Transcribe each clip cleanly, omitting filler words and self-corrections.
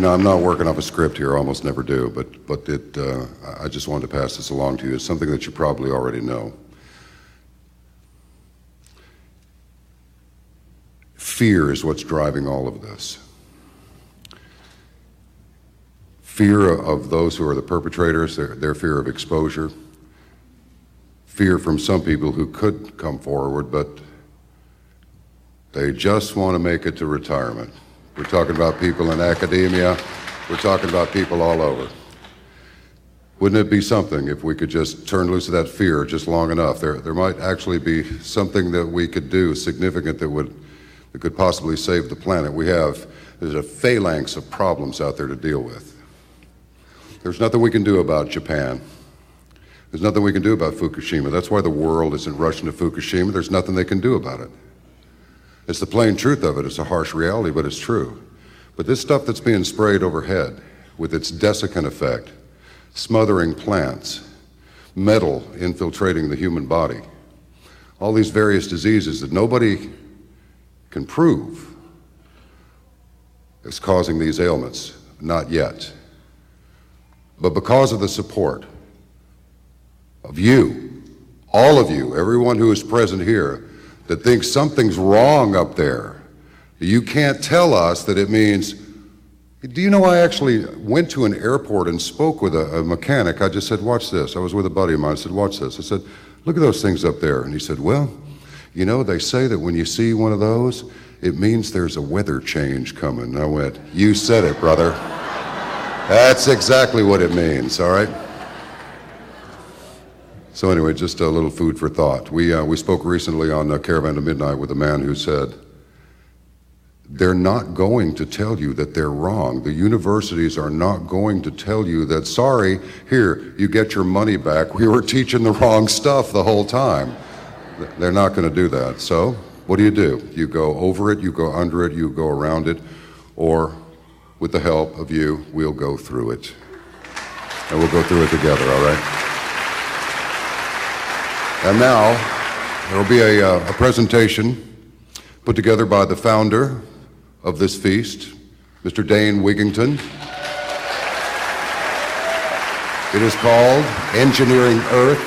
You know, I'm not working off a script here, I almost never do, but I just wanted to pass this along to you. It's something that you probably already know. Fear is what's driving all of this. Fear of those who are the perpetrators, their fear of exposure. Fear from some people who could come forward, but they just want to make it to retirement. We're talking about people in academia. We're talking about people all over. Wouldn't it be something if we could just turn loose of that fear just long enough? There might actually be something that we could do significant that could possibly save the planet. There's a phalanx of problems out there to deal with. There's nothing we can do about Japan. There's nothing we can do about Fukushima. That's why the world isn't rushing to Fukushima. There's nothing they can do about it. It's the plain truth of it. It's a harsh reality, but it's true. But this stuff that's being sprayed overhead with its desiccant effect, smothering plants, metal infiltrating the human body, all these various diseases that nobody can prove is causing these ailments, not yet. But because of the support of you, all of you, everyone who is present here, that thinks something's wrong up there, you can't tell us that it means. Do you know I actually went to an airport and spoke with a mechanic. I just said, watch this. I was with a buddy of mine. I said, watch this. I said, look at those things up there. And he said, well, you know, they say that when you see one of those, it means there's a weather change coming. And I went, you said it, brother. That's exactly what it means, all right? So anyway, just a little food for thought. We spoke recently on Caravan to Midnight with a man who said, they're not going to tell you that they're wrong. The universities are not going to tell you that, sorry, here, you get your money back. We were teaching the wrong stuff the whole time. They're not going to do that. So what do? You go over it, you go under it, you go around it, or with the help of you, we'll go through it. And we'll go through it together, all right? And now, there will be a presentation put together by the founder of this feast, Mr. Dane Wigington. It is called Engineering Earth,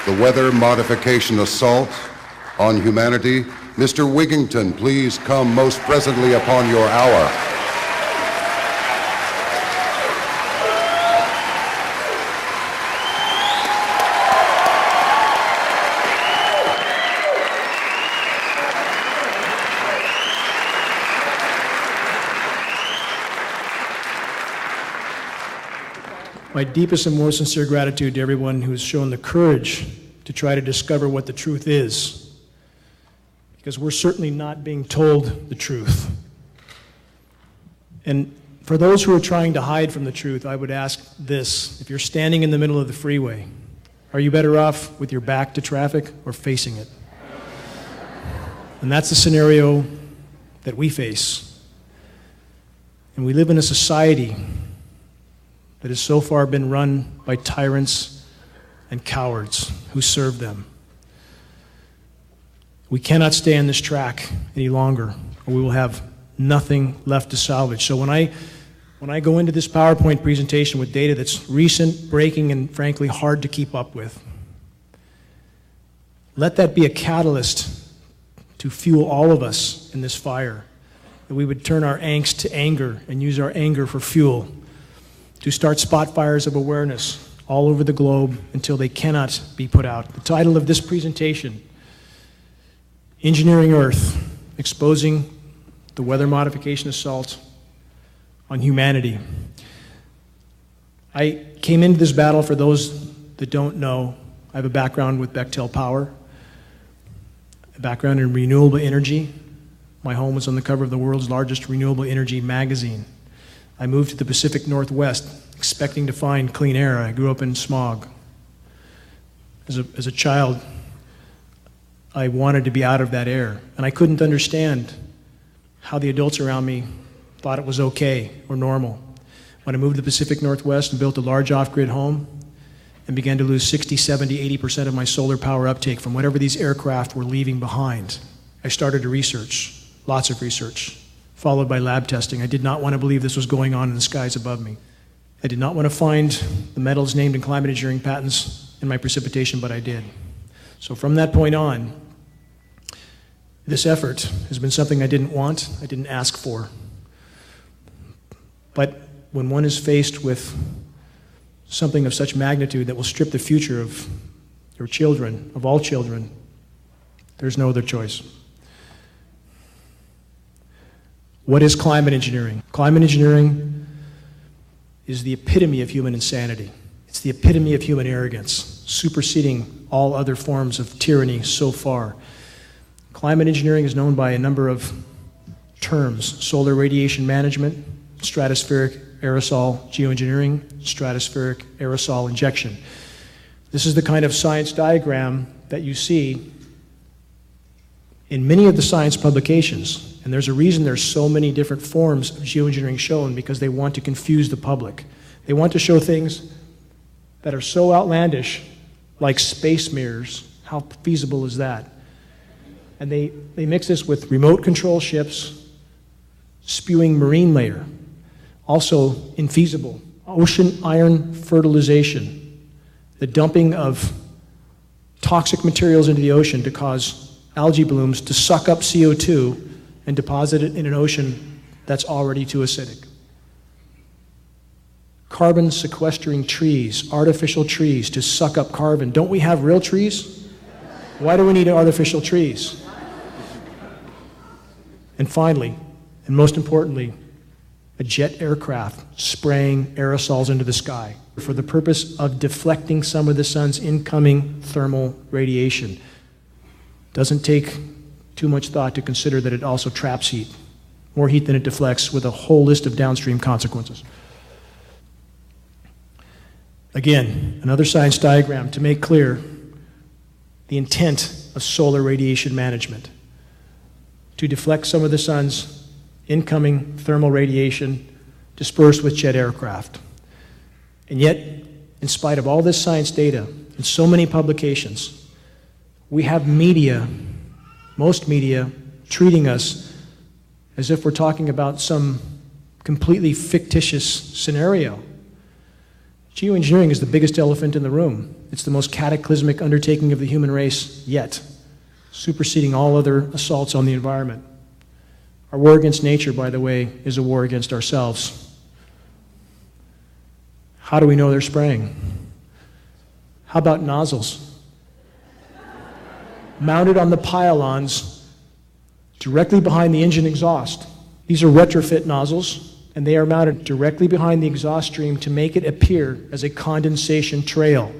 the Weather Modification Assault on Humanity. Mr. Wigington, please come most presently upon your hour. My deepest and most sincere gratitude to everyone who has shown the courage to try to discover what the truth is, because we're certainly not being told the truth. And for those who are trying to hide from the truth, I would ask this: if you're standing in the middle of the freeway, are you better off with your back to traffic or facing it? And that's the scenario that we face. And we live in a society that has so far been run by tyrants and cowards who serve them. We cannot stay on this track any longer, or we will have nothing left to salvage. So when I go into this PowerPoint presentation with data that's recent, breaking, and frankly hard to keep up with, let that be a catalyst to fuel all of us in this fire, that we would turn our angst to anger and use our anger for fuel, to start spot fires of awareness all over the globe until they cannot be put out. The title of this presentation, Engineering Earth, Exposing the Weather Modification Assault on Humanity. I came into this battle, for those that don't know, I have a background with Bechtel Power, a background in renewable energy. My home was on the cover of the world's largest renewable energy magazine. I moved to the Pacific Northwest expecting to find clean air. I grew up in smog. As a child, I wanted to be out of that air, and I couldn't understand how the adults around me thought it was okay or normal. When I moved to the Pacific Northwest and built a large off-grid home and began to lose 60, 70, 80% of my solar power uptake from whatever these aircraft were leaving behind, I started to research, lots of research, followed by lab testing. I did not want to believe this was going on in the skies above me. I did not want to find the metals named in climate engineering patents in my precipitation, but I did. So from that point on, this effort has been something I didn't want, I didn't ask for. But when one is faced with something of such magnitude that will strip the future of your children, of all children, there's no other choice. What is climate engineering? Climate engineering is the epitome of human insanity. It's the epitome of human arrogance, superseding all other forms of tyranny so far. Climate engineering is known by a number of terms: solar radiation management, stratospheric aerosol geoengineering, stratospheric aerosol injection. This is the kind of science diagram that you see in many of the science publications, and there's a reason there's so many different forms of geoengineering shown, because they want to confuse the public. They want to show things that are so outlandish, like space mirrors. How feasible is that? And they mix this with remote control ships spewing marine layer. Also infeasible, ocean iron fertilization, the dumping of toxic materials into the ocean to cause algae blooms to suck up CO2 and deposit it in an ocean that's already too acidic. Carbon sequestering trees, artificial trees to suck up carbon. Don't we have real trees? Why do we need artificial trees? And finally, and most importantly, a jet aircraft spraying aerosols into the sky for the purpose of deflecting some of the sun's incoming thermal radiation. Doesn't take too much thought to consider that it also traps heat, more heat than it deflects, with a whole list of downstream consequences. Again, another science diagram to make clear the intent of solar radiation management: to deflect some of the sun's incoming thermal radiation dispersed with jet aircraft. And yet, in spite of all this science data and so many publications, we have media, most media, treating us as if we're talking about some completely fictitious scenario. Geoengineering is the biggest elephant in the room. It's the most cataclysmic undertaking of the human race yet, superseding all other assaults on the environment. Our war against nature, by the way, is a war against ourselves. How do we know they're spraying? How about nozzles? Mounted on the pylons directly behind the engine exhaust. These are retrofit nozzles, and they are mounted directly behind the exhaust stream to make it appear as a condensation trail,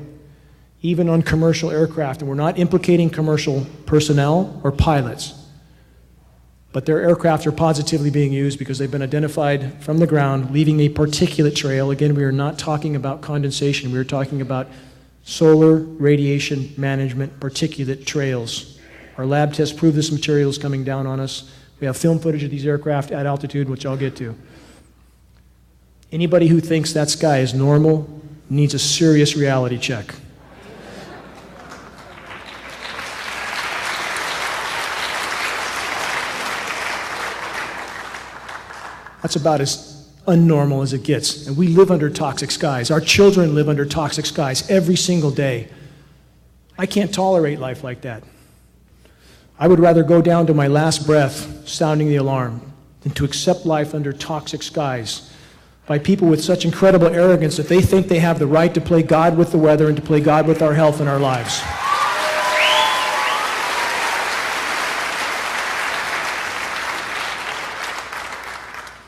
even on commercial aircraft. And we're not implicating commercial personnel or pilots, but their aircraft are positively being used because they've been identified from the ground, leaving a particulate trail. Again, we are not talking about condensation. We are talking about solar radiation management particulate trails. Our lab tests prove this material is coming down on us. We have film footage of these aircraft at altitude, which I'll get to. Anybody who thinks that sky is normal needs a serious reality check. That's about as unnormal as it gets. And we live under toxic skies. Our children live under toxic skies every single day. I can't tolerate life like that. I would rather go down to my last breath sounding the alarm than to accept life under toxic skies by people with such incredible arrogance that they think they have the right to play God with the weather and to play God with our health and our lives.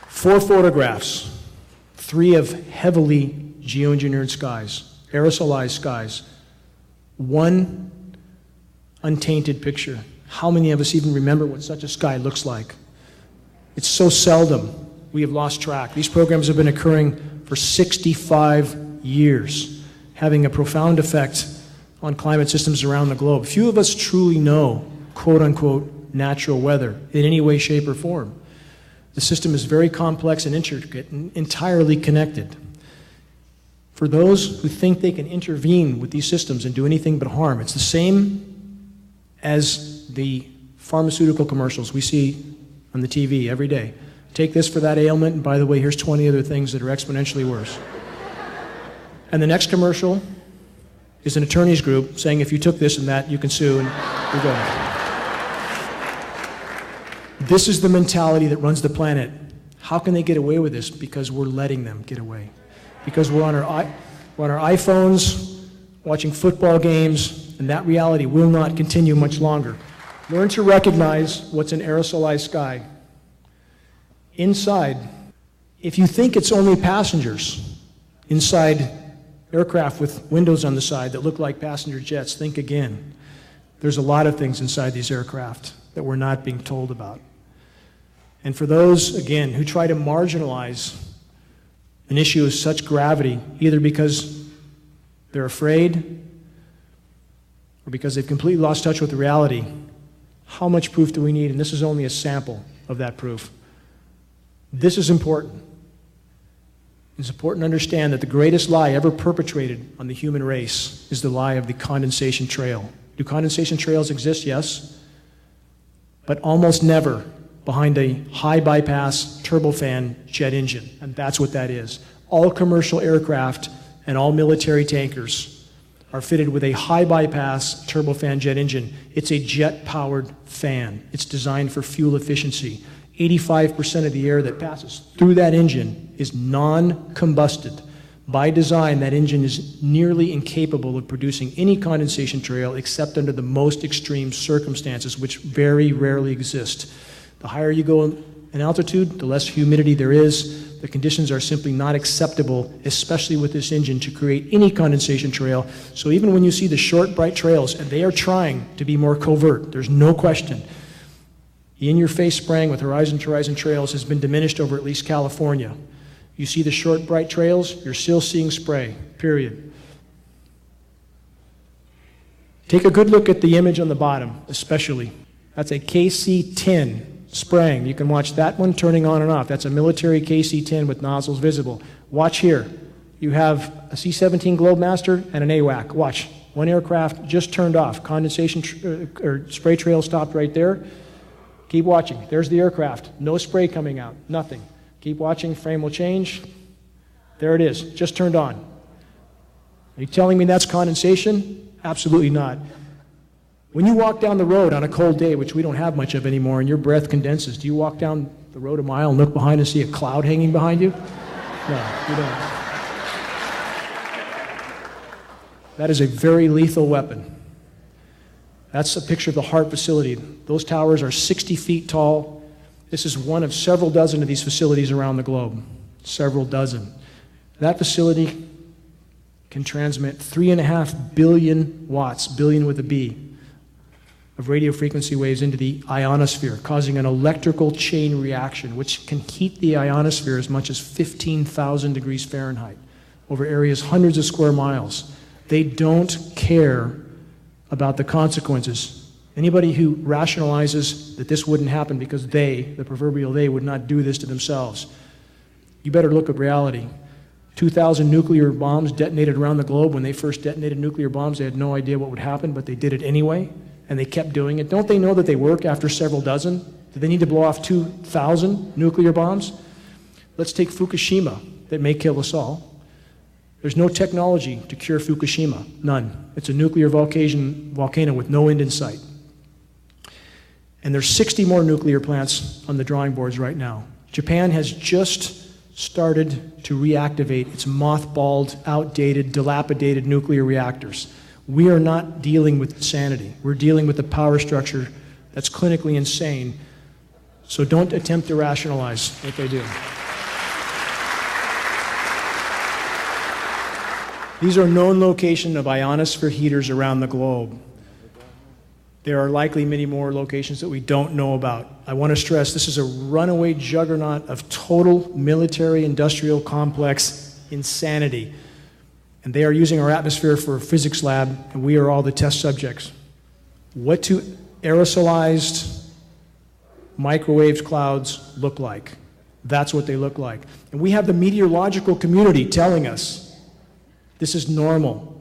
Four photographs, three of heavily geoengineered skies, aerosolized skies, one untainted picture. How many of us even remember what such a sky looks like? It's so seldom we have lost track. These programs have been occurring for 65 years, having a profound effect on climate systems around the globe. Few of us truly know, quote unquote, natural weather in any way, shape, or form. The system is very complex and intricate and entirely connected. For those who think they can intervene with these systems and do anything but harm, it's the same as the pharmaceutical commercials we see on the TV every day. Take this for that ailment, and by the way, here's 20 other things that are exponentially worse. And the next commercial is an attorney's group saying if you took this and that, you can sue, and you're going. This is the mentality that runs the planet. How can they get away with this? Because we're letting them get away. Because we're on our iPhones, watching football games, and that reality will not continue much longer. Learn to recognize what's an aerosolized sky. Inside, if you think it's only passengers inside aircraft with windows on the side that look like passenger jets, think again. There's a lot of things inside these aircraft that we're not being told about. And for those, again, who try to marginalize an issue of such gravity, either because they're afraid or because they've completely lost touch with the reality, how much proof do we need? And this is only a sample of that proof. This is important. It's important to understand that the greatest lie ever perpetrated on the human race is the lie of the condensation trail. Do condensation trails exist? Yes. But almost never behind a high bypass turbofan jet engine. And that's what that is. All commercial aircraft and all military tankers are fitted with a high bypass turbofan jet engine. It's a jet-powered fan. It's designed for fuel efficiency. 85% of the air that passes through that engine is non-combusted. By design, that engine is nearly incapable of producing any condensation trail except under the most extreme circumstances, which very rarely exist. The higher you go in altitude, the less humidity there is. The conditions are simply not acceptable, especially with this engine, to create any condensation trail. So even when you see the short, bright trails, and they are trying to be more covert, there's no question. In-your-face spraying with horizon-to-horizon trails has been diminished over at least California. You see the short, bright trails, you're still seeing spray, period. Take a good look at the image on the bottom, especially. That's a KC-10 spraying. You can watch that one turning on and off. That's a military KC-10 with nozzles visible. Watch here. You have a C-17 Globemaster and an AWAC. Watch. One aircraft just turned off. Condensation or spray trail stopped right there. Keep watching. There's the aircraft. No spray coming out. Nothing. Keep watching. Frame will change. There it is. Just turned on. Are you telling me that's condensation? Absolutely not. When you walk down the road on a cold day, which we don't have much of anymore, and your breath condenses, do you walk down the road a mile and look behind and see a cloud hanging behind you? No, you don't. That is a very lethal weapon. That's a picture of the Hart facility. Those towers are 60 feet tall. This is one of several dozen of these facilities around the globe. Several dozen. That facility can transmit 3.5 billion watts, billion with a B, of radio frequency waves into the ionosphere, causing an electrical chain reaction, which can heat the ionosphere as much as 15,000 degrees Fahrenheit over areas hundreds of square miles. They don't care about the consequences. Anybody who rationalizes that this wouldn't happen because they, the proverbial they, would not do this to themselves, you better look at reality. 2,000 nuclear bombs detonated around the globe. When they first detonated nuclear bombs, they had no idea what would happen, but they did it anyway, and they kept doing it. Don't they know that they work after several dozen? Do they need to blow off 2,000 nuclear bombs? Let's take Fukushima, that may kill us all. There's no technology to cure Fukushima, none. It's a nuclear volcano with no end in sight. And there's 60 more nuclear plants on the drawing boards right now. Japan has just started to reactivate its mothballed, outdated, dilapidated nuclear reactors. We are not dealing with insanity. We're dealing with a power structure that's clinically insane. So don't attempt to rationalize what they do. These are known locations of ionosphere heaters around the globe. There are likely many more locations that we don't know about. I want to stress this is a runaway juggernaut of total military industrial complex insanity. And they are using our atmosphere for a physics lab, and we are all the test subjects. What do aerosolized microwave clouds look like? That's what they look like. And we have the meteorological community telling us this is normal.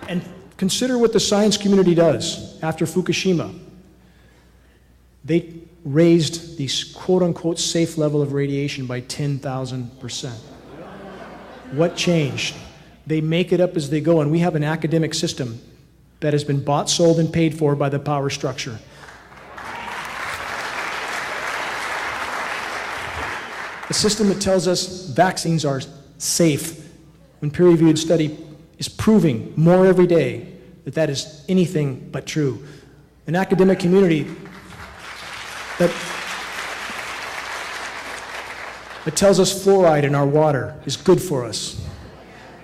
And consider what the science community does after Fukushima. They raised the quote-unquote safe level of radiation by 10,000%. What changed? They make it up as they go, and we have an academic system that has been bought, sold, and paid for by the power structure. A system that tells us vaccines are safe when peer-reviewed study is proving more every day that that is anything but true. An academic community that tells us fluoride in our water is good for us.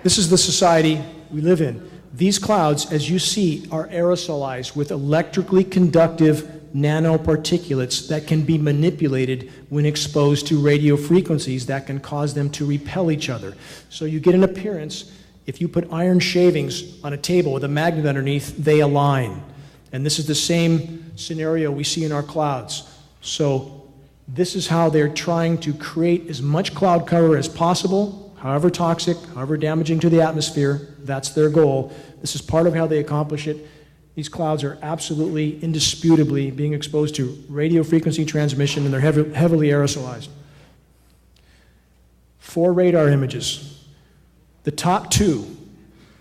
This is the society we live in. These clouds, as you see, are aerosolized with electrically conductive nanoparticulates that can be manipulated when exposed to radio frequencies that can cause them to repel each other. So you get an appearance, if you put iron shavings on a table with a magnet underneath, they align. And this is the same scenario we see in our clouds. So this is how they're trying to create as much cloud cover as possible, however toxic, however damaging to the atmosphere. That's their goal. This is part of how they accomplish it. These clouds are absolutely, indisputably being exposed to radio frequency transmission, and they're heavily aerosolized. 4 radar images. The top 2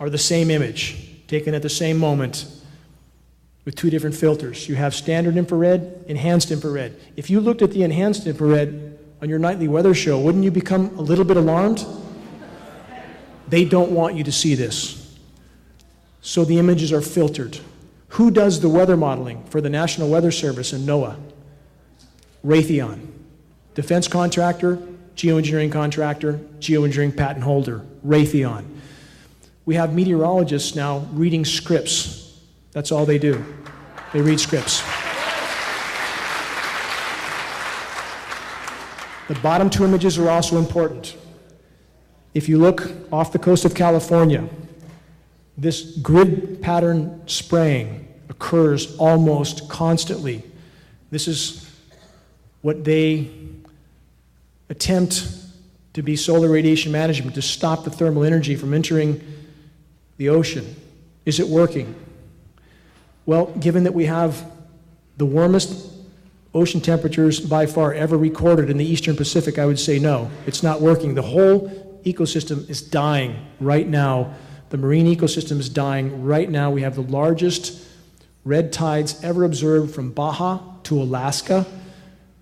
are the same image, taken at the same moment, with 2 different filters. You have standard infrared, enhanced infrared. If you looked at the enhanced infrared on your nightly weather show, wouldn't you become a little bit alarmed? They don't want you to see this. So the images are filtered. Who does the weather modeling for the National Weather Service and NOAA? Raytheon. Defense contractor, geoengineering contractor, geoengineering patent holder, Raytheon. We have meteorologists now reading scripts. That's all they do. They read scripts. The bottom 2 images are also important. If you look off the coast of California, this grid pattern spraying occurs almost constantly. This is what they attempt to be solar radiation management, to stop the thermal energy from entering the ocean. Is it working? Well, given that we have the warmest ocean temperatures by far ever recorded in the Eastern Pacific, I would say no, it's not working. The whole ecosystem is dying right now. The marine ecosystem is dying right now. We have the largest red tides ever observed from Baja to Alaska.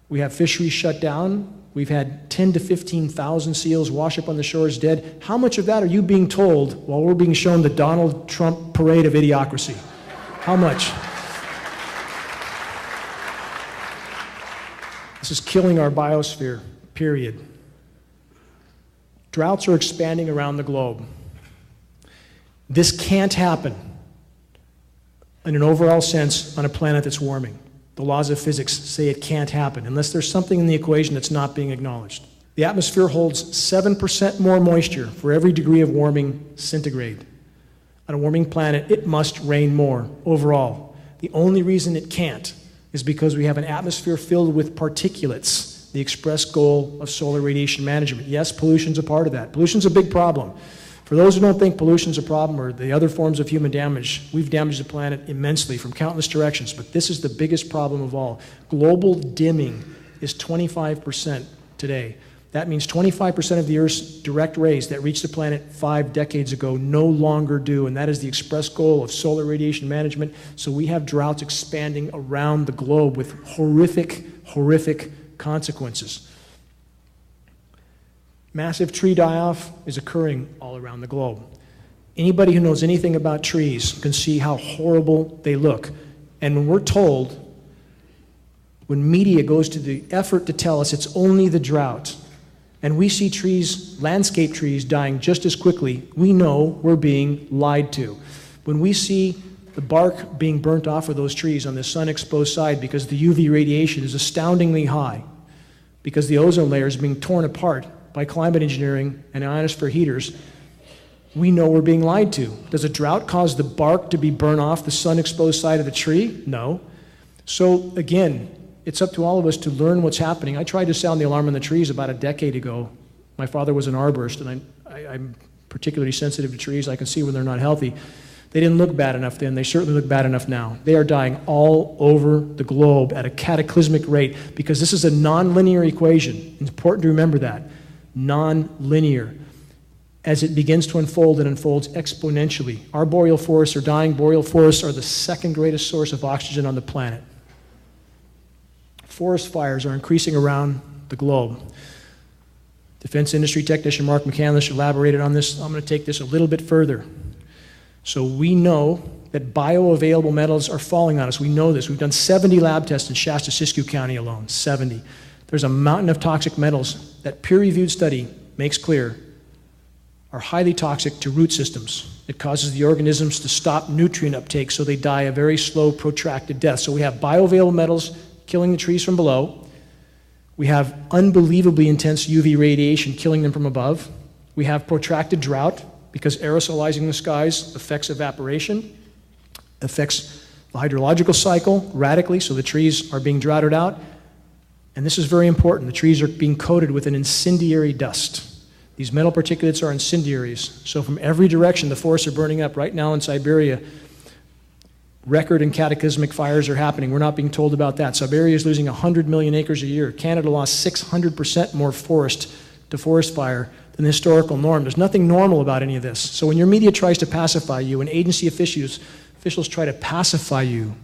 We have fisheries shut down. We've had 10 to 15,000 seals wash up on the shores dead. How much of that are you being told while we're being shown the Donald Trump parade of idiocracy? How much? This is killing our biosphere, period. Droughts are expanding around the globe. This can't happen in an overall sense on a planet that's warming. The laws of physics say it can't happen unless there's something in the equation that's not being acknowledged. The atmosphere holds 7% more moisture for every degree of warming centigrade. On a warming planet, it must rain more overall. The only reason it can't is because we have an atmosphere filled with particulates, the express goal of solar radiation management. Yes, pollution's a part of that. Pollution's a big problem. For those who don't think pollution's a problem or the other forms of human damage, we've damaged the planet immensely from countless directions, but this is the biggest problem of all. Global dimming is 25% today. That means 25% of the Earth's direct rays that reached the planet 5 decades ago no longer do, and that is the express goal of solar radiation management. So we have droughts expanding around the globe with horrific, horrific consequences. Massive tree die-off is occurring all around the globe. Anybody who knows anything about trees can see how horrible they look. And when we're told, when media goes to the effort to tell us it's only the drought, and we see trees, landscape trees, dying just as quickly, we know we're being lied to. When we see the bark being burnt off of those trees on the sun-exposed side because the UV radiation is astoundingly high, because the ozone layer is being torn apart by climate engineering and ionosphere heaters, we know we're being lied to. Does a drought cause the bark to be burned off the sun-exposed side of the tree? No. So again, it's up to all of us to learn what's happening. I tried to sound the alarm on the trees about a decade ago. My father was an arborist, and I'm particularly sensitive to trees. I can see when they're not healthy. They didn't look bad enough then. They certainly look bad enough now. They are dying all over the globe at a cataclysmic rate because this is a nonlinear equation. It's important to remember that. Nonlinear. As it begins to unfold, it unfolds exponentially. Our boreal forests are dying. Boreal forests are the second greatest source of oxygen on the planet. Forest fires are increasing around the globe. Defense industry technician Mark McCandless elaborated on this. I'm going to take this a little bit further. So we know that bioavailable metals are falling on us. We know this. We've done 70 lab tests in Shasta-Siskiyou County alone, 70. There's a mountain of toxic metals that peer-reviewed study makes clear are highly toxic to root systems. It causes the organisms to stop nutrient uptake, so they die a very slow, protracted death. So we have bioavailable metals killing the trees from below. We have unbelievably intense UV radiation killing them from above. We have protracted drought because aerosolizing the skies affects evaporation, affects the hydrological cycle radically, so the trees are being droughted out. And this is very important. The trees are being coated with an incendiary dust. These metal particulates are incendiaries. So from every direction, the forests are burning up. Right now in Siberia, record and cataclysmic fires are happening. We're not being told about that. Siberia is losing 100 million acres a year. Canada lost 600% more forest to forest fire than the historical norm. There's nothing normal about any of this. So when your media tries to pacify you and agency officials try to pacify you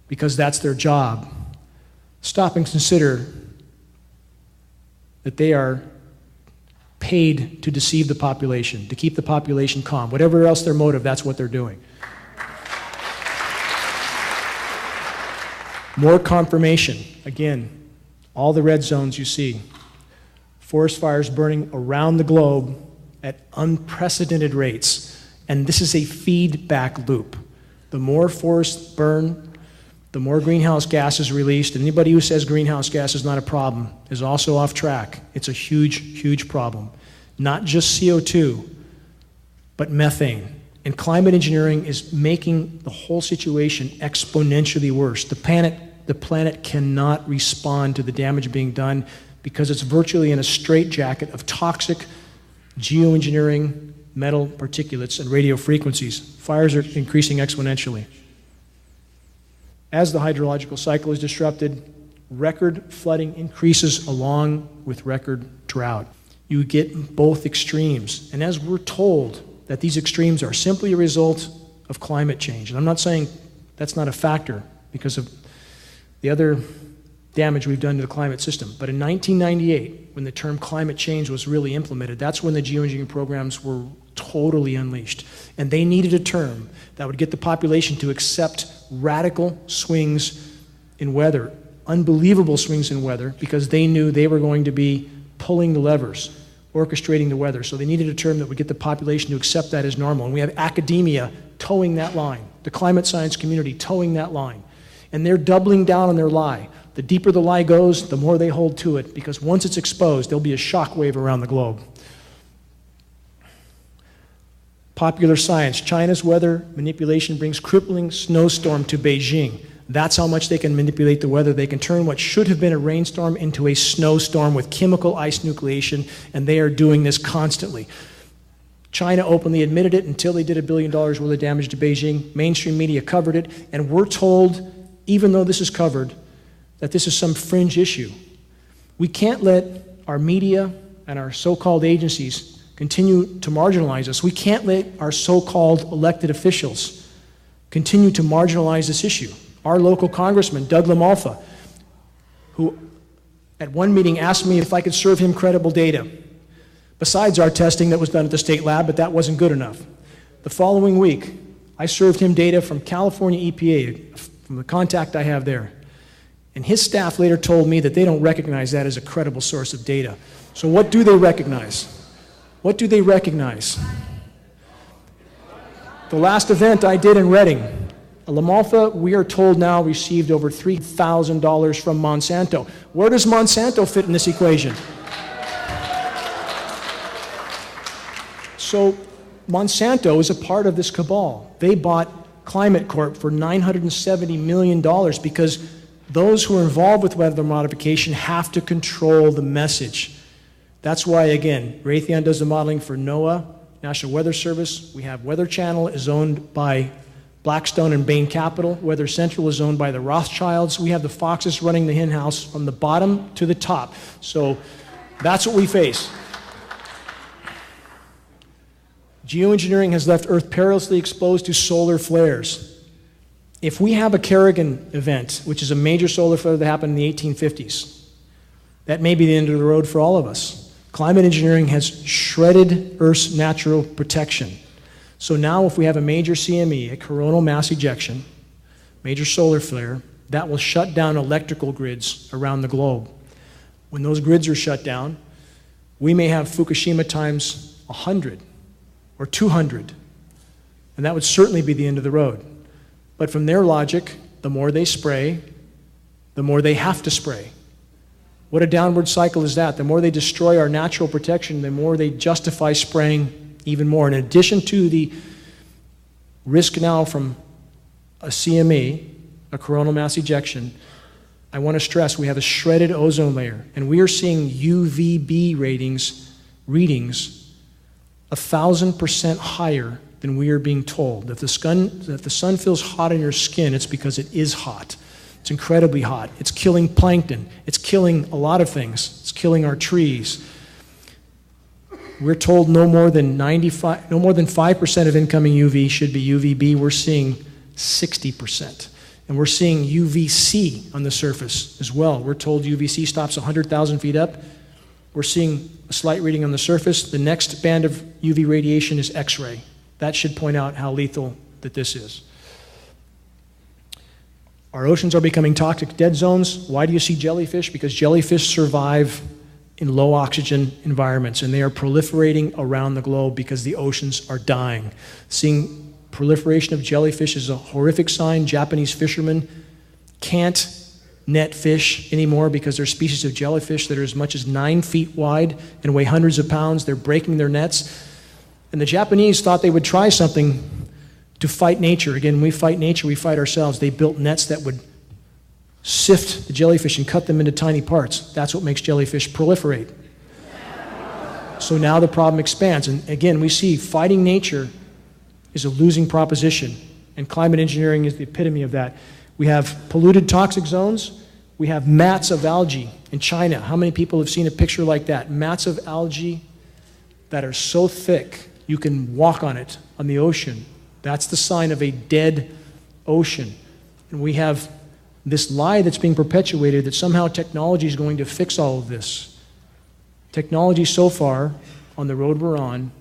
because that's their job, stop and consider that they are paid to deceive the population, to keep the population calm. Whatever else their motive, that's what they're doing. More confirmation. Again, all the red zones you see. Forest fires burning around the globe at unprecedented rates. And this is a feedback loop. The more forests burn, the more greenhouse gas is released. And anybody who says greenhouse gas is not a problem is also off track. It's a huge, huge problem. Not just CO2, but methane. And climate engineering is making the whole situation exponentially worse. The planet cannot respond to the damage being done because it's virtually in a straitjacket of toxic geoengineering metal particulates and radio frequencies. Fires are increasing exponentially. As the hydrological cycle is disrupted, record flooding increases along with record drought. You get both extremes. And as we're told that these extremes are simply a result of climate change, and I'm not saying that's not a factor because of the other damage we've done to the climate system, but in 1998, when the term climate change was really implemented, that's when the geoengineering programs were totally unleashed. And they needed a term that would get the population to accept radical swings in weather, unbelievable swings in weather, because they knew they were going to be pulling the levers, orchestrating the weather. So they needed a term that would get the population to accept that as normal. And we have academia towing that line, the climate science community towing that line. And they're doubling down on their lie. The deeper the lie goes, the more they hold to it, because once it's exposed, there'll be a shock wave around the globe. Popular science, China's weather manipulation brings crippling snowstorm to Beijing. That's how much they can manipulate the weather. They can turn what should have been a rainstorm into a snowstorm with chemical ice nucleation, and they are doing this constantly. China openly admitted it until they did $1 billion worth of damage to Beijing. Mainstream media covered it, and we're told, even though this is covered, that this is some fringe issue. We can't let our media and our so-called agencies continue to marginalize us. We can't let our so-called elected officials continue to marginalize this issue. Our local congressman, Doug LaMalfa, who at one meeting asked me if I could serve him credible data, besides our testing that was done at the state lab, but that wasn't good enough. The following week, I served him data from California EPA, from the contact I have there. And his staff later told me that they don't recognize that as a credible source of data. So what do they recognize? What do they recognize? The last event I did in Reading, LaMalfa, we are told now, received over $3,000 from Monsanto. Where does Monsanto fit in this equation? So Monsanto is a part of this cabal. They bought Climate Corp for $970 million because those who are involved with weather modification have to control the message. That's why, again, Raytheon does the modeling for NOAA, National Weather Service. We have Weather Channel is owned by Blackstone and Bain Capital. Weather Central is owned by the Rothschilds. We have the Foxes running the hen house from the bottom to the top. So that's what we face. Geoengineering has left Earth perilously exposed to solar flares. If we have a Kerrigan event, which is a major solar flare that happened in the 1850s, that may be the end of the road for all of us. Climate engineering has shredded Earth's natural protection. So now if we have a major CME, a coronal mass ejection, major solar flare, that will shut down electrical grids around the globe. When those grids are shut down, we may have Fukushima times 100 or 200, and that would certainly be the end of the road. But from their logic, the more they spray, the more they have to spray. What a downward cycle is that? The more they destroy our natural protection, the more they justify spraying even more. In addition to the risk now from a CME, a coronal mass ejection, I want to stress we have a shredded ozone layer, and we are seeing UVB readings 1,000% higher than we are being told. If the sun feels hot on your skin, it's because it is hot. It's incredibly hot. It's killing plankton. It's killing a lot of things. It's killing our trees. We're told no more than 5% of incoming UV should be UVB. We're seeing 60%. And we're seeing UVC on the surface as well. We're told UVC stops 100,000 feet up. We're seeing a slight reading on the surface. The next band of UV radiation is X-ray. That should point out how lethal that this is. Our oceans are becoming toxic dead zones. Why do you see jellyfish? Because jellyfish survive in low oxygen environments, and they are proliferating around the globe because the oceans are dying. Seeing proliferation of jellyfish is a horrific sign. Japanese fishermen can't net fish anymore because there are species of jellyfish that are as much as 9 feet wide and weigh hundreds of pounds. They're breaking their nets. And the Japanese thought they would try something to fight nature. Again, when we fight nature, we fight ourselves. They built nets that would sift the jellyfish and cut them into tiny parts. That's what makes jellyfish proliferate. So now the problem expands. And again, we see fighting nature is a losing proposition, and climate engineering is the epitome of that. We have polluted toxic zones. We have mats of algae in China. How many people have seen a picture like that? Mats of algae that are so thick you can walk on it on the ocean. That's the sign of a dead ocean. And we have this lie that's being perpetuated that somehow technology is going to fix all of this. Technology so far, on the road we're on,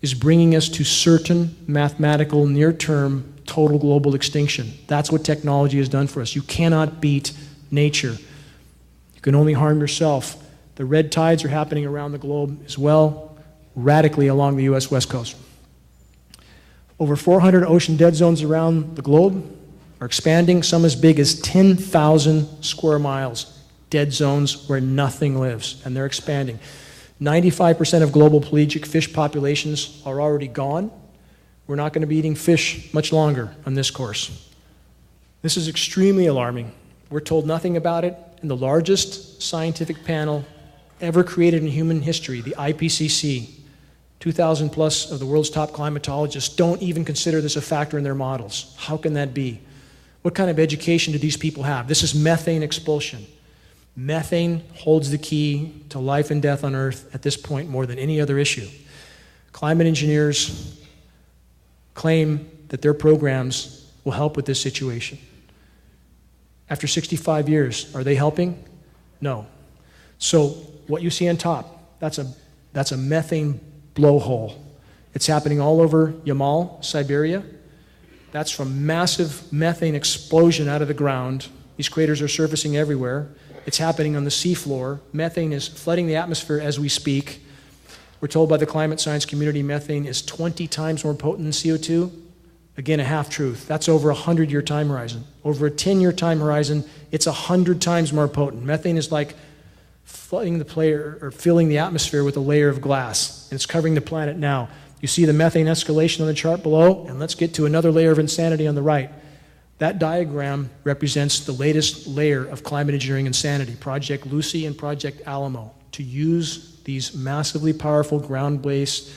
is bringing us to certain mathematical near-term total global extinction. That's what technology has done for us. You cannot beat nature. You can only harm yourself. The red tides are happening around the globe as well, radically along the U.S. West Coast. Over 400 ocean dead zones around the globe are expanding, some as big as 10,000 square miles. Dead zones where nothing lives, and they're expanding. 95% of global pelagic fish populations are already gone. We're not going to be eating fish much longer on this course. This is extremely alarming. We're told nothing about it, and the largest scientific panel ever created in human history, the IPCC, 2,000 plus of the world's top climatologists don't even consider this a factor in their models. How can that be? What kind of education do these people have? This is methane expulsion. Methane holds the key to life and death on Earth at this point more than any other issue. Climate engineers claim that their programs will help with this situation. After 65 years, are they helping? No. So what you see on top, that's a methane blowhole. It's happening all over Yamal, Siberia. That's from massive methane explosion out of the ground. These craters are surfacing everywhere. It's happening on the seafloor. Methane is flooding the atmosphere as we speak. We're told by the climate science community methane is 20 times more potent than CO2. Again, a half-truth. That's over a 100-year time horizon. Over a 10-year time horizon, it's 100 times more potent. Methane is like flooding the player or filling the atmosphere with a layer of glass, and it's covering the planet now. You see the methane escalation on the chart below, and let's get to another layer of insanity on the right. That diagram represents the latest layer of climate engineering insanity, Project Lucy and Project Alamo, to use these massively powerful ground-based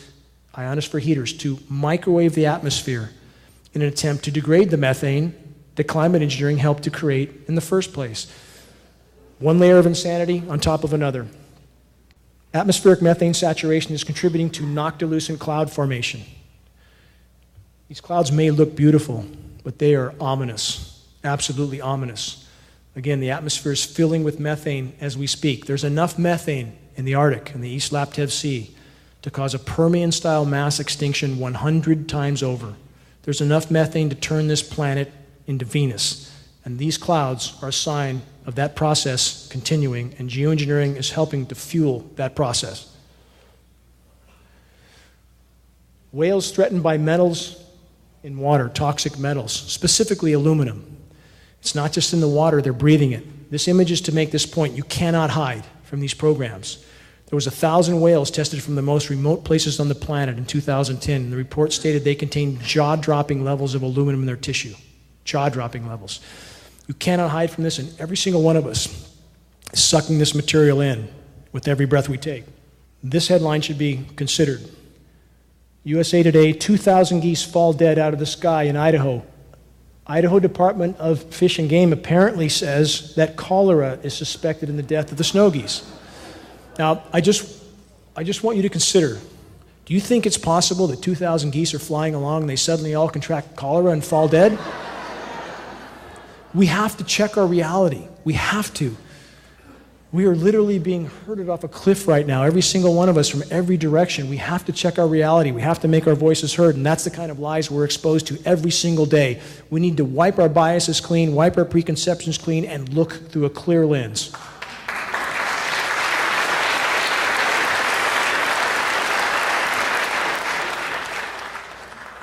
ionosphere heaters, to microwave the atmosphere in an attempt to degrade the methane that climate engineering helped to create in the first place. One layer of insanity on top of another. Atmospheric methane saturation is contributing to noctilucent cloud formation. These clouds may look beautiful, but they are ominous, absolutely ominous. Again, the atmosphere is filling with methane as we speak. There's enough methane in the Arctic and the East Laptev Sea to cause a Permian-style mass extinction 100 times over. There's enough methane to turn this planet into Venus. And these clouds are a sign of that process continuing, and geoengineering is helping to fuel that process. Whales threatened by metals in water, toxic metals, specifically aluminum. It's not just in the water, they're breathing it. This image is to make this point. You cannot hide from these programs. There was 1,000 whales tested from the most remote places on the planet in 2010, and the report stated they contained jaw-dropping levels of aluminum in their tissue. Jaw-dropping levels. You cannot hide from this, and every single one of us is sucking this material in with every breath we take. This headline should be considered. USA Today, 2,000 geese fall dead out of the sky in Idaho. Idaho Department of Fish and Game apparently says that cholera is suspected in the death of the snow geese. Now, I just want you to consider, do you think it's possible that 2,000 geese are flying along and they suddenly all contract cholera and fall dead? We have to check our reality. We have to. We are literally being herded off a cliff right now, every single one of us from every direction. We have to check our reality. We have to make our voices heard, and that's the kind of lies we're exposed to every single day. We need to wipe our biases clean, wipe our preconceptions clean, and look through a clear lens.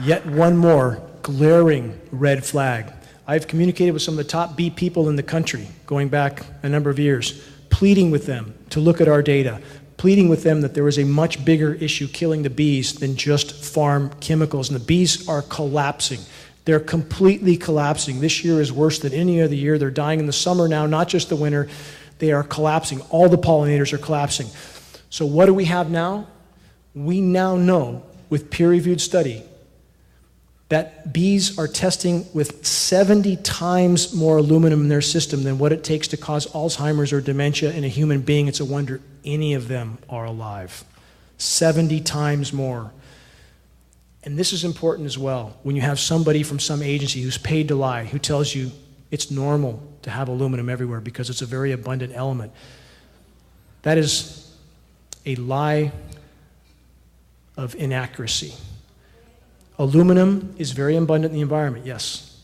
Yet one more glaring red flag. I've communicated with some of the top bee people in the country, going back a number of years, pleading with them to look at our data, pleading with them that there is a much bigger issue killing the bees than just farm chemicals. And the bees are collapsing. They're completely collapsing. This year is worse than any other year. They're dying in the summer now, not just the winter. They are collapsing. All the pollinators are collapsing. So what do we have now? We now know with peer-reviewed study that bees are testing with 70 times more aluminum in their system than what it takes to cause Alzheimer's or dementia in a human being. It's a wonder any of them are alive. 70 times more. And this is important as well. When you have somebody from some agency who's paid to lie, who tells you it's normal to have aluminum everywhere because it's a very abundant element. That is a lie of inaccuracy. Aluminum is very abundant in the environment, yes,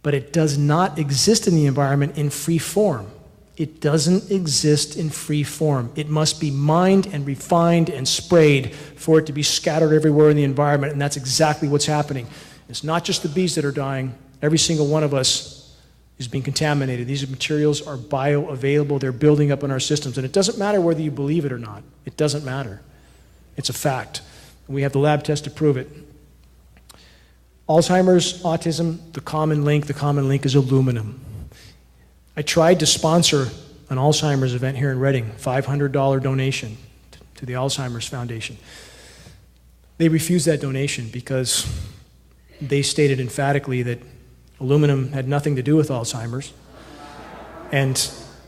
but it does not exist in the environment in free form. It doesn't exist in free form. It must be mined and refined and sprayed for it to be scattered everywhere in the environment, and that's exactly what's happening. It's not just the bees that are dying. Every single one of us is being contaminated. These materials are bioavailable. They're building up in our systems, and it doesn't matter whether you believe it or not. It doesn't matter. It's a fact. We have the lab test to prove it. Alzheimer's, autism, the common link is aluminum. I tried to sponsor an Alzheimer's event here in Reading, $500 donation to the Alzheimer's Foundation. They refused that donation because they stated emphatically that aluminum had nothing to do with Alzheimer's. And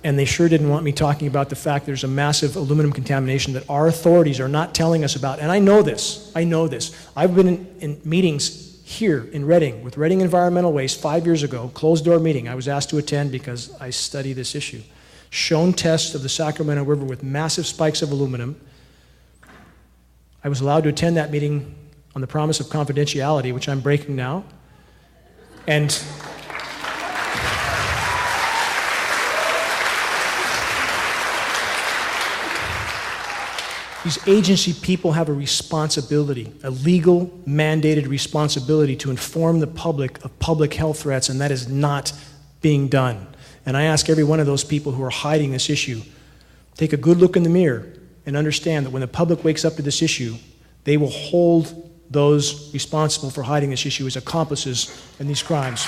they sure didn't want me talking about the fact there's a massive aluminum contamination that our authorities are not telling us about. And I know this. I've been in meetings here in Reading with Reading Environmental Waste 5 years ago, closed door meeting. I was asked to attend because I study this issue. Shown tests of the Sacramento River with massive spikes of aluminum. I was allowed to attend that meeting on the promise of confidentiality, which I'm breaking now. And these agency people have a responsibility, a legal mandated responsibility to inform the public of public health threats, and that is not being done. And I ask every one of those people who are hiding this issue, take a good look in the mirror and understand that when the public wakes up to this issue, they will hold those responsible for hiding this issue as accomplices in these crimes.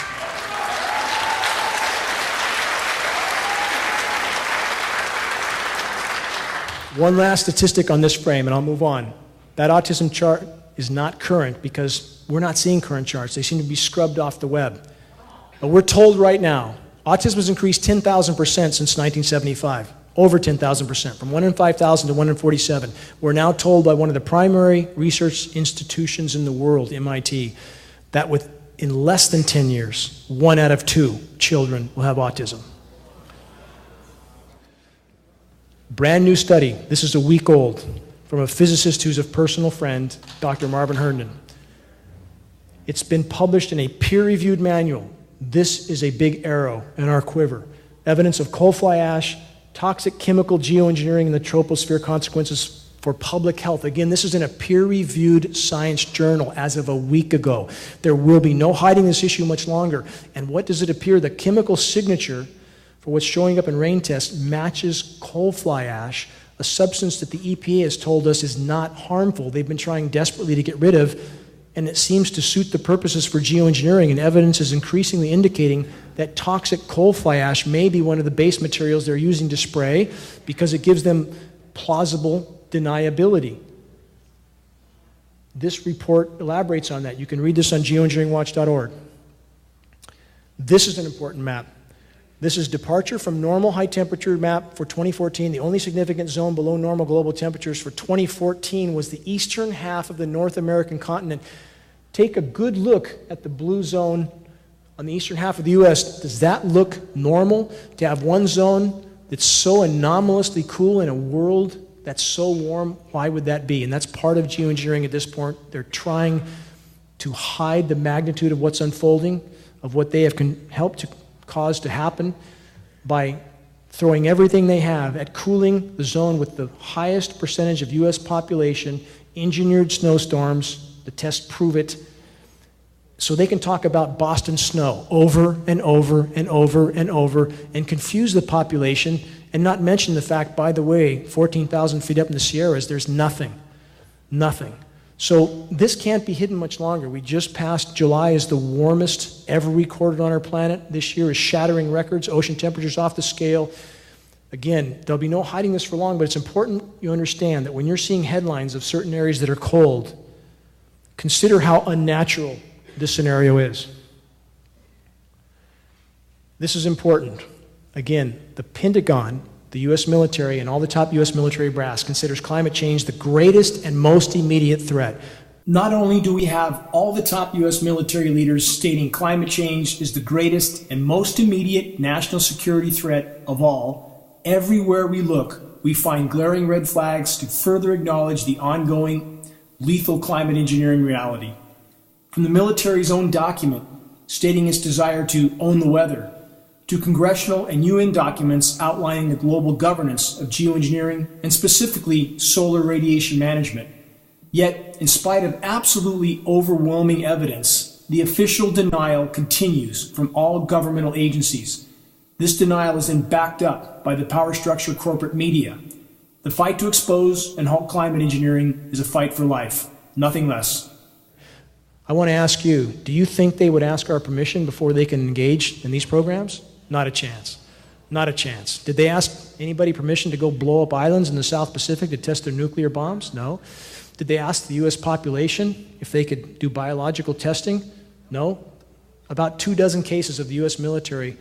One last statistic on this frame, and I'll move on. That autism chart is not current because we're not seeing current charts. They seem to be scrubbed off the web. But we're told right now, autism has increased 10,000% since 1975, over 10,000%, from 1 in 5,000 to 1 in 47. We're now told by one of the primary research institutions in the world, MIT, that in less than 10 years, 1 out of 2 children will have autism. Brand new study, this is a week old, from a physicist who's a personal friend, Dr. Marvin Herndon. It's been published in a peer-reviewed manual. This is a big arrow in our quiver. Evidence of coal fly ash, toxic chemical geoengineering in the troposphere, consequences for public health. Again, this is in a peer-reviewed science journal as of a week ago. There will be no hiding this issue much longer. And what does it appear? The chemical signature for what's showing up in rain tests matches coal fly ash, a substance that the EPA has told us is not harmful. They've been trying desperately to get rid of, and it seems to suit the purposes for geoengineering, and evidence is increasingly indicating that toxic coal fly ash may be one of the base materials they're using to spray because it gives them plausible deniability. This report elaborates on that. You can read this on geoengineeringwatch.org. This is an important map. This is departure from normal high temperature map for 2014. The only significant zone below normal global temperatures for 2014 was the eastern half of the North American continent. Take a good look at the blue zone on the eastern half of the US. Does that look normal to have one zone that's so anomalously cool in a world that's so warm? Why would that be? And that's part of geoengineering at this point. They're trying to hide the magnitude of what's unfolding, of what they have helped to cause to happen by throwing everything they have at cooling the zone with the highest percentage of US population, engineered snowstorms, the tests prove it, so they can talk about Boston snow over and over and over and over and confuse the population and not mention the fact, by the way, 14,000 feet up in the Sierras, there's nothing. So this can't be hidden much longer. We just passed July as the warmest ever recorded on our planet. This year is shattering records, ocean temperatures off the scale. Again, there'll be no hiding this for long, but it's important you understand that when you're seeing headlines of certain areas that are cold, consider how unnatural this scenario is. This is important. Again, the Pentagon, the U.S. military, and all the top U.S. military brass considers climate change the greatest and most immediate threat. Not only do we have all the top U.S. military leaders stating climate change is the greatest and most immediate national security threat of all, everywhere we look, we find glaring red flags to further acknowledge the ongoing lethal climate engineering reality. From the military's own document stating its desire to own the weather, to congressional and UN documents outlining the global governance of geoengineering and specifically solar radiation management. Yet, in spite of absolutely overwhelming evidence, the official denial continues from all governmental agencies. This denial is then backed up by the power structure corporate media. The fight to expose and halt climate engineering is a fight for life, nothing less. I want to ask you, do you think they would ask our permission before they can engage in these programs? Not a chance. Not a chance. Did they ask anybody permission to go blow up islands in the South Pacific to test their nuclear bombs? No. Did they ask the U.S. population if they could do biological testing? No. About 24 cases of the U.S. military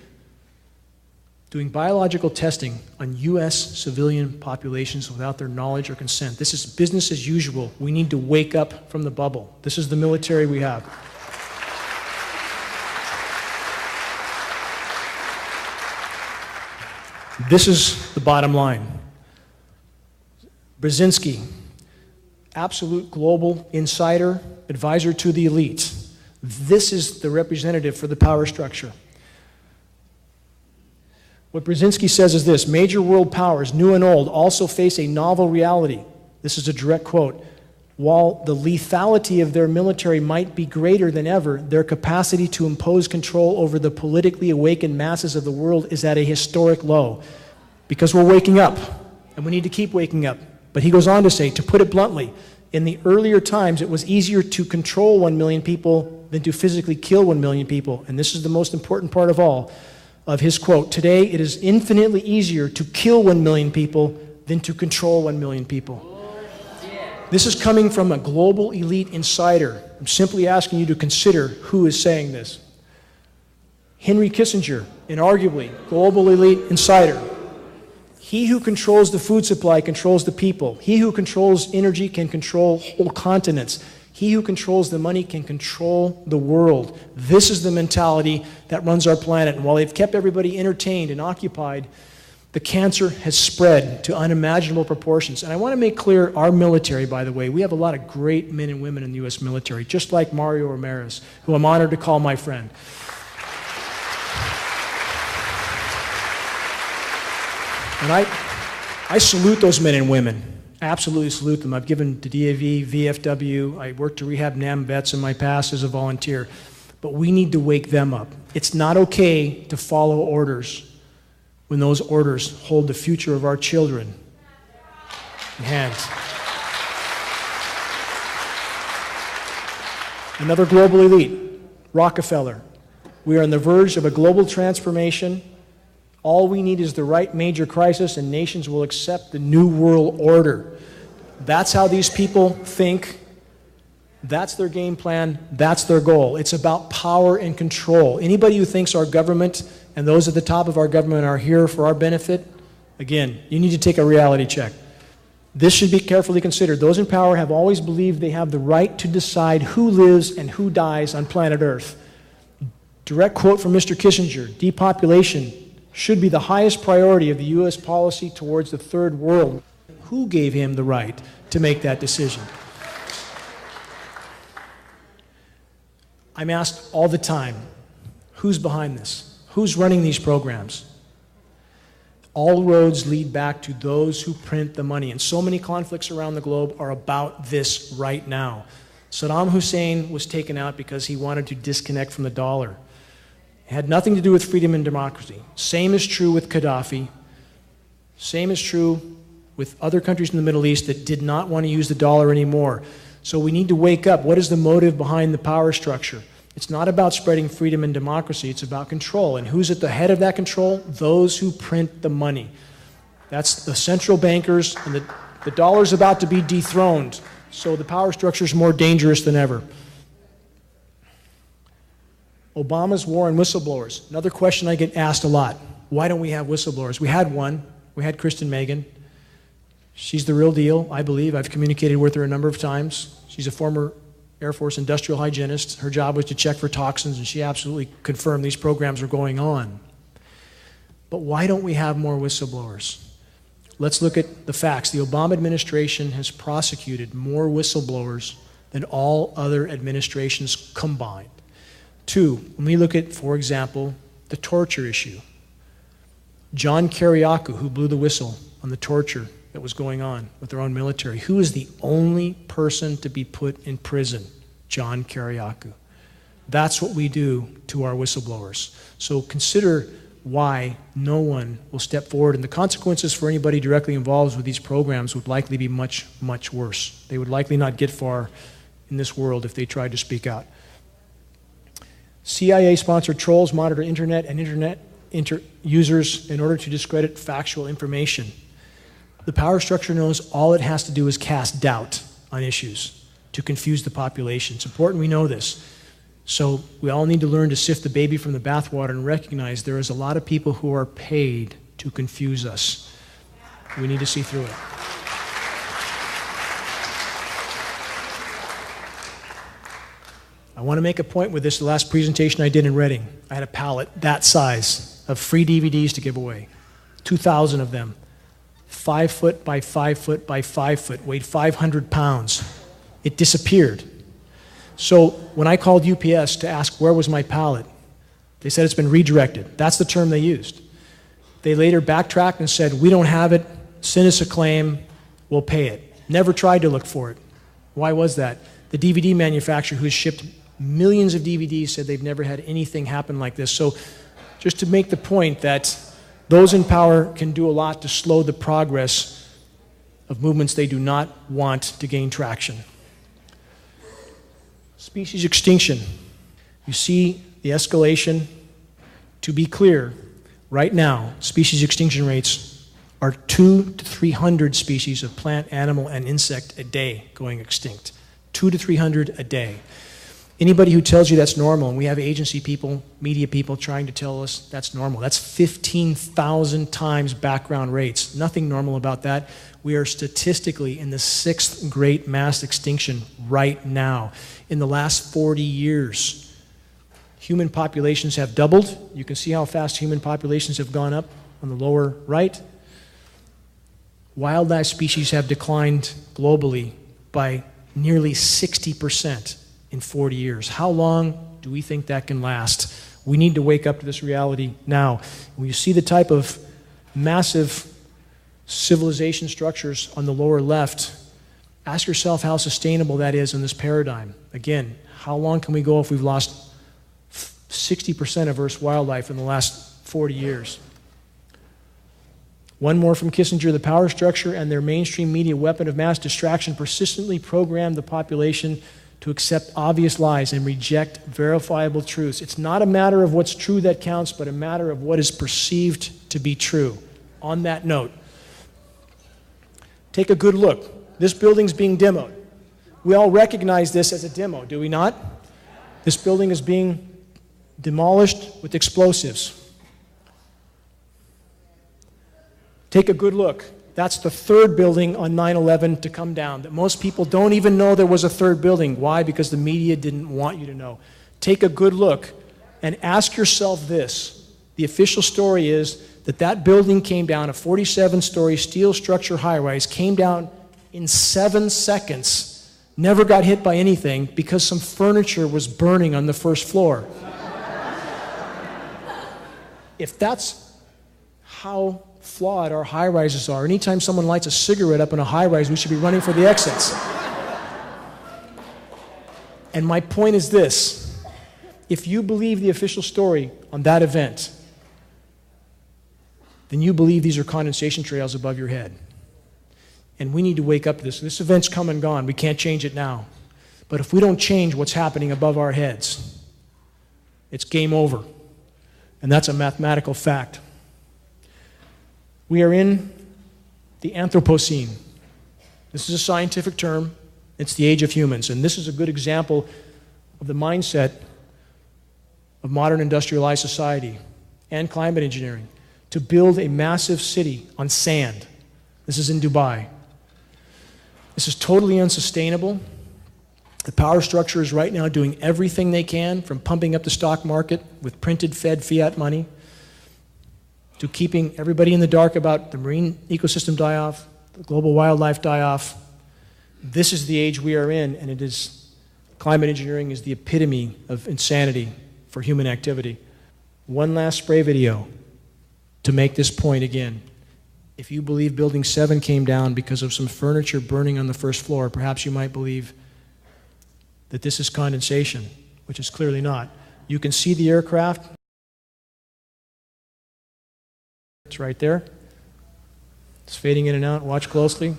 doing biological testing on U.S. civilian populations without their knowledge or consent. This is business as usual. We need to wake up from the bubble. This is the military we have. This is the bottom line. Brzezinski, absolute global insider, advisor to the elite. This is the representative for the power structure. What Brzezinski says is this: major world powers, new and old, also face a novel reality. This is a direct quote. While the lethality of their military might be greater than ever, their capacity to impose control over the politically awakened masses of the world is at a historic low. Because we're waking up, and we need to keep waking up. But he goes on to say, to put it bluntly, in the earlier times, it was easier to control 1 million people than to physically kill 1 million people. And this is the most important part of all of his quote. Today, it is infinitely easier to kill 1 million people than to control 1 million people. This is coming from a global elite insider. I'm simply asking you to consider who is saying this. Henry Kissinger, inarguably, global elite insider. He who controls the food supply controls the people. He who controls energy can control whole continents. He who controls the money can control the world. This is the mentality that runs our planet. And while they've kept everybody entertained and occupied, the cancer has spread to unimaginable proportions. And I want to make clear, our military, by the way, we have a lot of great men and women in the U.S. military, just like Mario Ramirez, who I'm honored to call my friend. And I salute those men and women. I absolutely salute them. I've given to DAV, VFW. I worked to rehab NAM vets in my past as a volunteer. But we need to wake them up. It's not okay to follow orders when those orders hold the future of our children in hand. Another global elite, Rockefeller. We are on the verge of a global transformation. All we need is the right major crisis, and nations will accept the new world order. That's how these people think. That's their game plan. That's their goal. It's about power and control. Anybody who thinks our government and those at the top of our government are here for our benefit, again, you need to take a reality check. This should be carefully considered. Those in power have always believed they have the right to decide who lives and who dies on planet Earth. Direct quote from Mr. Kissinger, depopulation should be the highest priority of the U.S. policy towards the third world. Who gave him the right to make that decision? I'm asked all the time, who's behind this? Who's running these programs? All roads lead back to those who print the money, and so many conflicts around the globe are about this right now. Saddam Hussein was taken out because he wanted to disconnect from the dollar. It had nothing to do with freedom and democracy. Same is true with Gaddafi. Same is true with other countries in the Middle East that did not want to use the dollar anymore. So we need to wake up. What is the motive behind the power structure? It's not about spreading freedom and democracy. It's about control. And who's at the head of that control? Those who print the money. That's the central bankers, and the dollar's about to be dethroned. So the power structure is more dangerous than ever. Obama's war on whistleblowers. Another question I get asked a lot. Why don't we have whistleblowers? We had one. We had Kristen Megan. She's the real deal, I believe. I've communicated with her a number of times. She's a former Air Force industrial hygienist. Her job was to check for toxins, and she absolutely confirmed these programs are going on. But why don't we have more whistleblowers? Let's look at the facts. The Obama administration has prosecuted more whistleblowers than all other administrations combined. Two, when we look at, for example, the torture issue. John Kiriakou, who blew the whistle on the torture that was going on with their own military. Who is the only person to be put in prison? John Kiriakou. That's what we do to our whistleblowers. So consider why no one will step forward, and the consequences for anybody directly involved with these programs would likely be much, much worse. They would likely not get far in this world if they tried to speak out. CIA-sponsored trolls monitor internet and internet users in order to discredit factual information. The power structure knows all it has to do is cast doubt on issues to confuse the population. It's important we know this. So we all need to learn to sift the baby from the bathwater and recognize there is a lot of people who are paid to confuse us. We need to see through it. I want to make a point with this. The last presentation I did in Reading, I had a pallet that size of free DVDs to give away. 2,000 of them. 5 foot by 5 foot by 5 foot, weighed 500 pounds. It disappeared. So when I called UPS to ask where was my pallet, they said it's been redirected. That's the term they used. They later backtracked and said, we don't have it, send us a claim, we'll pay it. Never tried to look for it. Why was that? The DVD manufacturer who's shipped millions of DVDs said they've never had anything happen like this. So just to make the point that those in power can do a lot to slow the progress of movements they do not want to gain traction. Species extinction. You see the escalation. To be clear, right now, species extinction rates are 200 to 300 species of plant, animal, and insect a day going extinct. 200 to 300 a day. Anybody who tells you that's normal, and we have agency people, media people trying to tell us that's normal, that's 15,000 times background rates. Nothing normal about that. We are statistically in the 6th great mass extinction right now. In the last 40 years, human populations have doubled. You can see how fast human populations have gone up on the lower right. Wildlife species have declined globally by nearly 60% in 40 years. How long do we think that can last? We need to wake up to this reality now. When you see the type of massive civilization structures on the lower left, ask yourself how sustainable that is in this paradigm. Again, how long can we go if we've lost 60% of Earth's wildlife in the last 40 years? One more from Kissinger: the power structure and their mainstream media weapon of mass distraction persistently programmed the population to accept obvious lies and reject verifiable truths. It's not a matter of what's true that counts, but a matter of what is perceived to be true. On that note, take a good look. This building's being demoed. We all recognize this as a demo, do we not? This building is being demolished with explosives. Take a good look. That's the third building on 9/11 to come down that most people don't even know there was a third building. Why? Because the media didn't want you to know. Take a good look and ask yourself this. The official story is that that building came down, a 47-story steel structure high-rise, came down in 7 seconds, never got hit by anything because some furniture was burning on the first floor. If that's how flawed our high-rises are, anytime someone lights a cigarette up in a high-rise, we should be running for the exits. And my point is this: if you believe the official story on that event, then you believe these are condensation trails above your head. And we need to wake up to this. This event's come and gone. We can't change it now. But if we don't change what's happening above our heads, it's game over. And that's a mathematical fact. We are in the Anthropocene. This is a scientific term. It's the age of humans. And this is a good example of the mindset of modern industrialized society and climate engineering, to build a massive city on sand. This is in Dubai. This is totally unsustainable. The power structure is right now doing everything they can, from pumping up the stock market with printed Fed fiat money, to keeping everybody in the dark about the marine ecosystem die-off, the global wildlife die-off. This is the age we are in, and climate engineering is the epitome of insanity for human activity. One last spray video to make this point again. If you believe Building 7 came down because of some furniture burning on the first floor, perhaps you might believe that this is condensation, which is clearly not. You can see the aircraft. It's right there. It's fading in and out. Watch closely.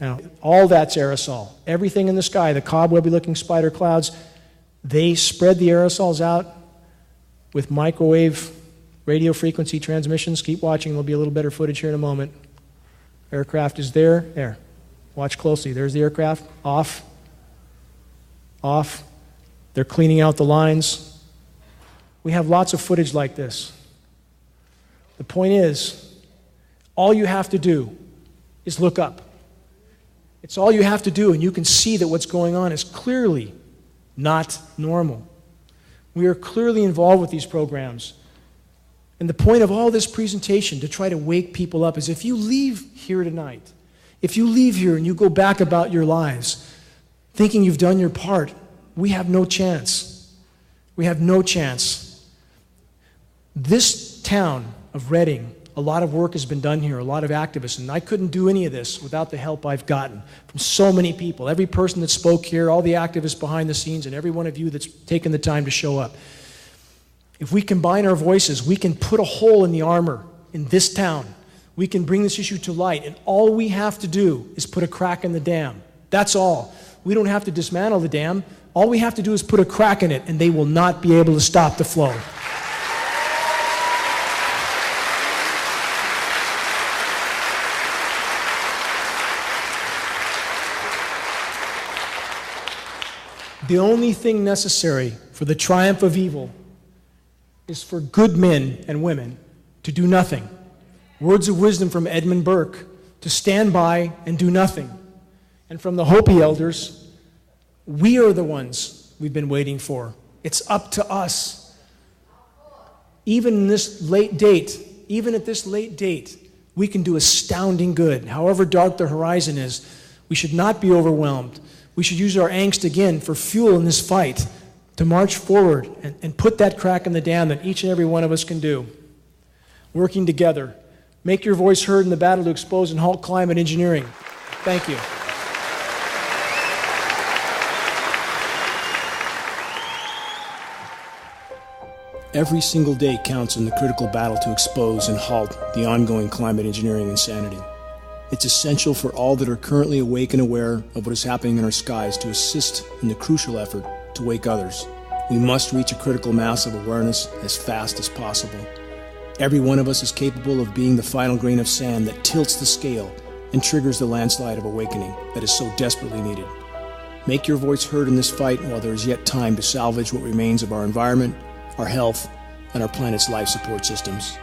Now, all that's aerosol. Everything in the sky, the cobwebby-looking spider clouds, they spread the aerosols out with microwave radio frequency transmissions. Keep watching. There'll be a little better footage here in a moment. Aircraft is there. There. Watch closely. There's the aircraft. Off. Off. They're cleaning out the lines. We have lots of footage like this. The point is, all you have to do is look up. It's all you have to do, and you can see that what's going on is clearly not normal. We are clearly involved with these programs. And the point of all this presentation, to try to wake people up, is if you leave here tonight, if you leave here and you go back about your lives thinking you've done your part, we have no chance. We have no chance. This town of Redding, a lot of work has been done here, a lot of activists, and I couldn't do any of this without the help I've gotten from so many people. Every person that spoke here, all the activists behind the scenes, and every one of you that's taken the time to show up. If we combine our voices, we can put a hole in the armor in this town. We can bring this issue to light, and all we have to do is put a crack in the dam. That's all. We don't have to dismantle the dam. All we have to do is put a crack in it, and they will not be able to stop the flow. The only thing necessary for the triumph of evil is for good men and women to do nothing. Words of wisdom from Edmund Burke, to stand by and do nothing. And from the Hopi elders, we are the ones we've been waiting for. It's up to us. Even at this late date, we can do astounding good. However dark the horizon is, we should not be overwhelmed. We should use our angst again for fuel in this fight to march forward and put that crack in the dam that each and every one of us can do. Working together. Make your voice heard in the battle to expose and halt climate engineering. Thank you. Every single day counts in the critical battle to expose and halt the ongoing climate engineering insanity. It's essential for all that are currently awake and aware of what is happening in our skies to assist in the crucial effort to wake others. We must reach a critical mass of awareness as fast as possible. Every one of us is capable of being the final grain of sand that tilts the scale and triggers the landslide of awakening that is so desperately needed. Make your voice heard in this fight while there is yet time to salvage what remains of our environment, our health, and our planet's life support systems.